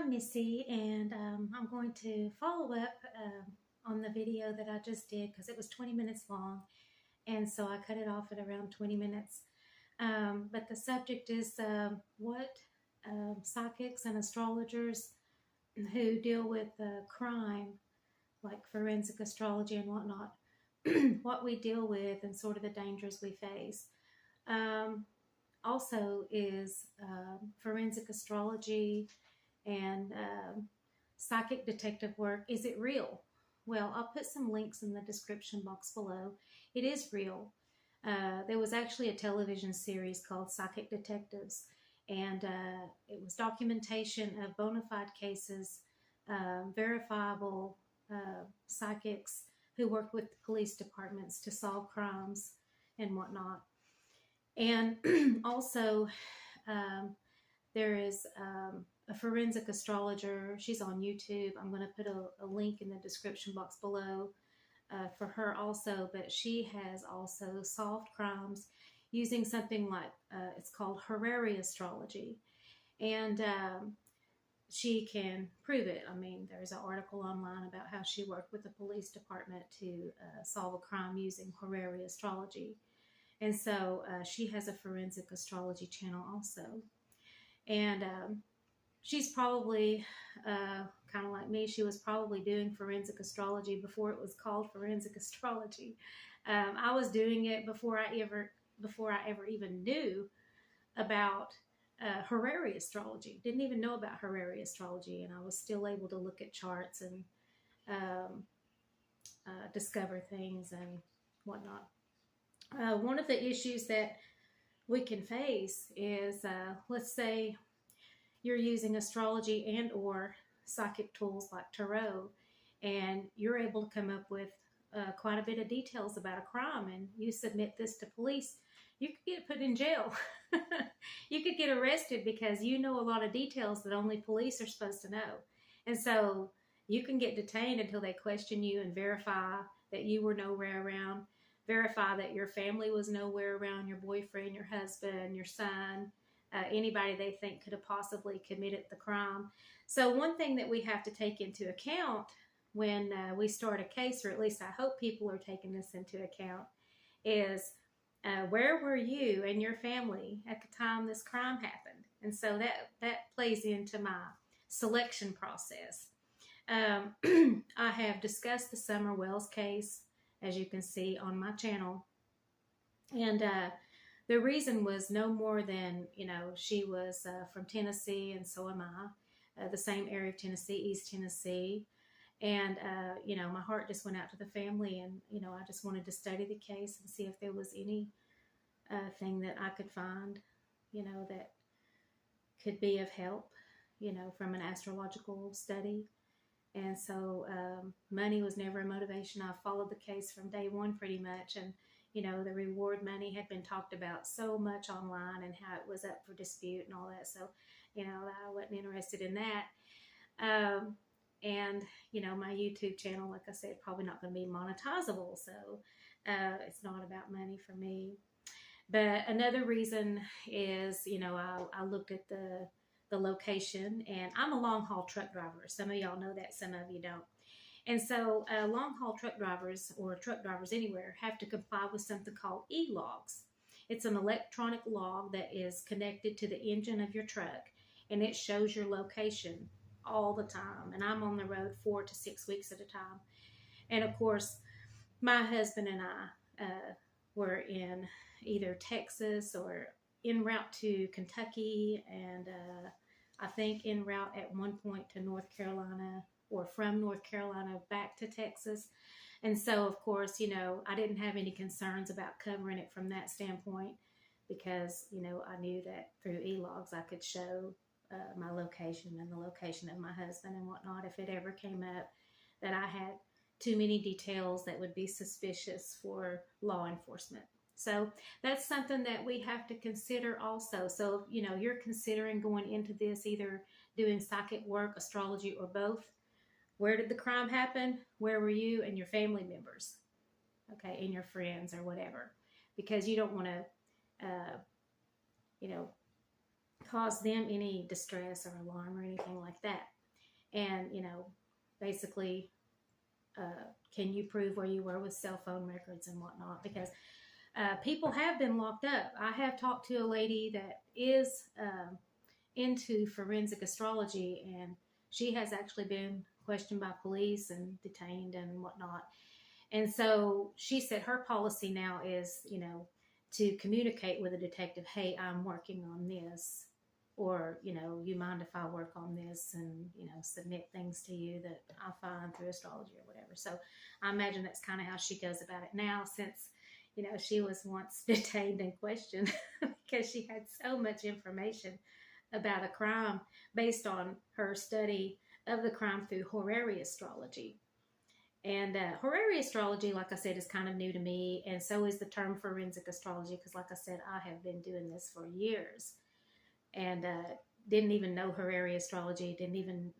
I'm Missy, and I'm going to follow up on the video that I just did because it was 20 minutes long, and so I cut it off at around 20 minutes. But the subject is what psychics and astrologers who deal with crime, like forensic astrology and whatnot, what we deal with and sort of the dangers we face. Also is forensic astrology and psychic detective work. Is it real? Well, I'll put some links in the description box below. It is real. There was actually a television series called Psychic Detectives, and it was documentation of bona fide cases, verifiable psychics who worked with the police departments to solve crimes and whatnot. And also, there is a forensic astrologer. She's on YouTube. I'm going to put a link in the description box below for her also. But she has also solved crimes using something like, it's called horary astrology. And she can prove it. I mean, there's an article online about how she worked with the police department to solve a crime using horary astrology. And so she has a forensic astrology channel also. And she's probably kind of like me. She was probably doing forensic astrology before it was called forensic astrology. I was doing it before I ever even knew about horary astrology. Didn't even know about horary astrology, and I was still able to look at charts and discover things and whatnot. One of the issues that we can face is, let's say you're using astrology and or psychic tools like tarot, and you're able to come up with quite a bit of details about a crime, and you submit this to police. You could get put in jail. You could get arrested because you know a lot of details that only police are supposed to know. And so you can get detained until they question you and verify that you were nowhere around. Verify that your family was nowhere around, your boyfriend, your husband, your son, anybody they think could have possibly committed the crime. So one thing that we have to take into account when we start a case, or at least I hope people are taking this into account, is where were you and your family at the time this crime happened? And so that plays into my selection process. I have discussed the Summer Wells case, as you can see on my channel. And the reason was no more than, she was from Tennessee, and so am I, the same area of Tennessee, East Tennessee. And, my heart just went out to the family, and, I just wanted to study the case and see if there was any thing that I could find, that could be of help, from an astrological study. And so money was never a motivation. I followed the case from day one pretty much. And, the reward money had been talked about so much online and how it was up for dispute and all that. So, I wasn't interested in that. And, my YouTube channel, like I said, probably not going to be monetizable. So it's not about money for me. But another reason is, I looked at the location, and I'm a long haul truck driver. Some of y'all know that, some of you don't. And so long haul truck drivers, or truck drivers anywhere, have to comply with something called e-logs. It's an electronic log that is connected to the engine of your truck, and it shows your location all the time. And I'm on the road 4 to 6 weeks at a time. And of course, my husband and I were in either Texas or en route to Kentucky, and I think en route at one point to North Carolina, or from North Carolina back to Texas. And so, of course, I didn't have any concerns about covering it from that standpoint, because, I knew that through e-logs I could show my location and the location of my husband and whatnot if it ever came up that I had too many details that would be suspicious for law enforcement. So that's something that we have to consider also. So, you're considering going into this, either doing psychic work, astrology, or both. Where did the crime happen? Where were you and your family members? Okay, and your friends or whatever. Because you don't want to, cause them any distress or alarm or anything like that. And, you know, basically, can you prove where you were with cell phone records and whatnot? Because people have been locked up. I have talked to a lady that is into forensic astrology, and she has actually been questioned by police and detained and whatnot. And so she said her policy now is, you know, to communicate with a detective, hey, I'm working on this, or, you know, you mind if I work on this, and, you know, submit things to you that I find through astrology or whatever. So I imagine that's kind of how she goes about it now, since, you know, she was once detained and questioned because she had so much information about a crime based on her study of the crime through horary astrology. And horary astrology, like I said, is kind of new to me, and so is the term forensic astrology, because like I said, I have been doing this for years, and didn't even know horary astrology, didn't even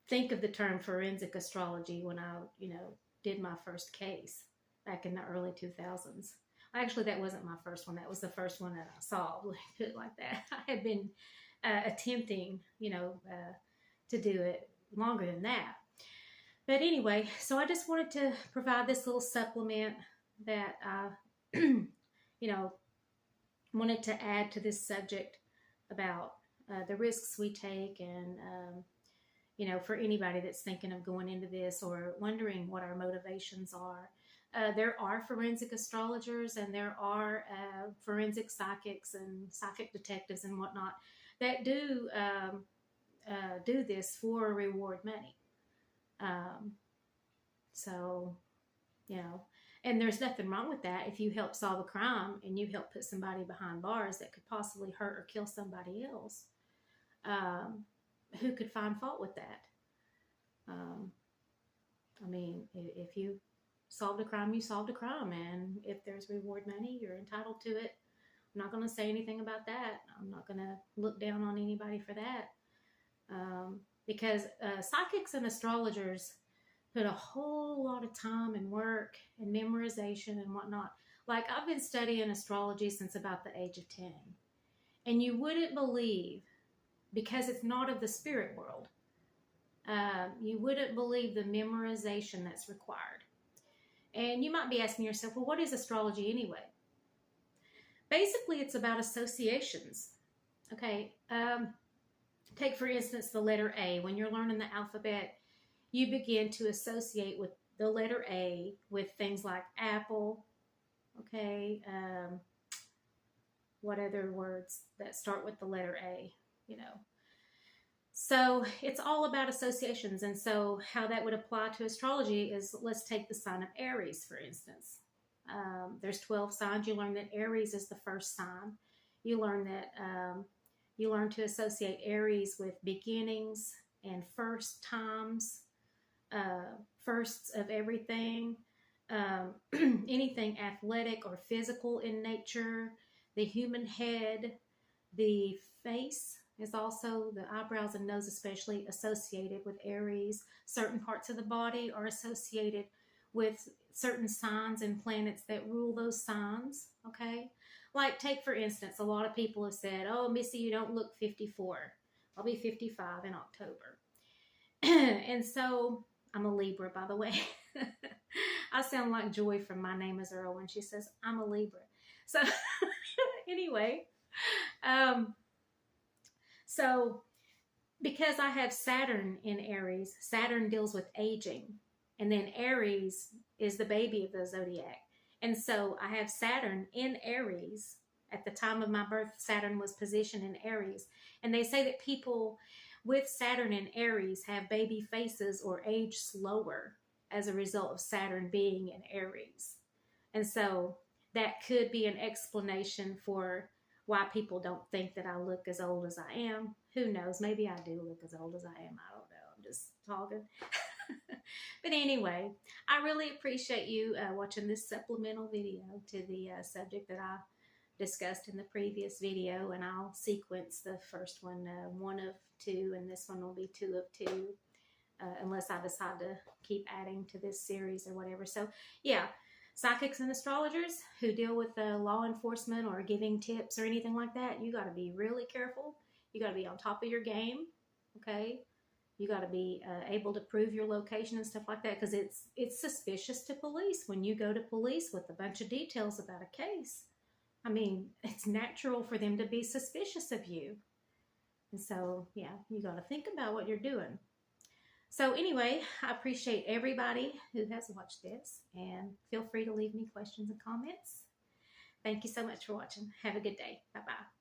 think of the term forensic astrology when I, you know, did my first case back in the early 2000s. Actually, that wasn't my first one. That was the first one that I solved, put it like that. I had been attempting, you know, to do it longer than that. But anyway, so I just wanted to provide this little supplement that I, you know, wanted to add to this subject about the risks we take, and, you know, for anybody that's thinking of going into this or wondering what our motivations are. There are forensic astrologers, and there are forensic psychics and psychic detectives and whatnot that do this for reward money. So, you know, and there's nothing wrong with that if you help solve a crime and you help put somebody behind bars that could possibly hurt or kill somebody else. Who could find fault with that? I mean, if you solved a crime, you solved a crime, and if there's reward money, you're entitled to it. I'm not going to say anything about that. I'm not going to look down on anybody for that. Because psychics and astrologers put a whole lot of time and work and memorization and whatnot. Like, I've been studying astrology since about the age of 10. And you wouldn't believe, because it's not of the spirit world, you wouldn't believe the memorization that's required. And you might be asking yourself, well, what is astrology anyway? Basically, it's about associations. Okay, take, for instance, the letter A. When you're learning the alphabet, you begin to associate with the letter A with things like apple, okay, what other words that start with the letter A, you know. So it's all about associations. And so how that would apply to astrology is, let's take the sign of Aries, for instance. There's 12 signs. You learn that Aries is the first sign. You learn that you learn to associate Aries with beginnings and first times, firsts of everything, anything athletic or physical in nature, the human head, the face is also, the eyebrows and nose especially, associated with Aries. Certain parts of the body are associated with certain signs and planets that rule those signs, okay? Like, take, for instance, a lot of people have said, oh, Missy, you don't look 54. I'll be 55 in October. And so, I'm a Libra, by the way. I sound like Joy from My Name is Earl when she says, I'm a Libra. So, anyway, so because I have Saturn in Aries, Saturn deals with aging. And then Aries is the baby of the zodiac. And so I have Saturn in Aries. At the time of my birth, Saturn was positioned in Aries. And they say that people with Saturn in Aries have baby faces or age slower as a result of Saturn being in Aries. And so that could be an explanation for why people don't think that I look as old as I am. Who knows? Maybe I do look as old as I am. I don't know. I'm just talking. But anyway, I really appreciate you watching this supplemental video to the subject that I discussed in the previous video, and I'll sequence the first one, 1 of 2, and this one will be 2 of 2, unless I decide to keep adding to this series or whatever. So yeah, psychics and astrologers who deal with law enforcement or giving tips or anything like that, you got to be really careful. You got to be on top of your game, okay? You got to be able to prove your location and stuff like that, because it's suspicious to police when you go to police with a bunch of details about a case. I mean, it's natural for them to be suspicious of you. And so, yeah, you got to think about what you're doing. So anyway, I appreciate everybody who has watched this, and feel free to leave me questions and comments. Thank you so much for watching. Have a good day. Bye-bye.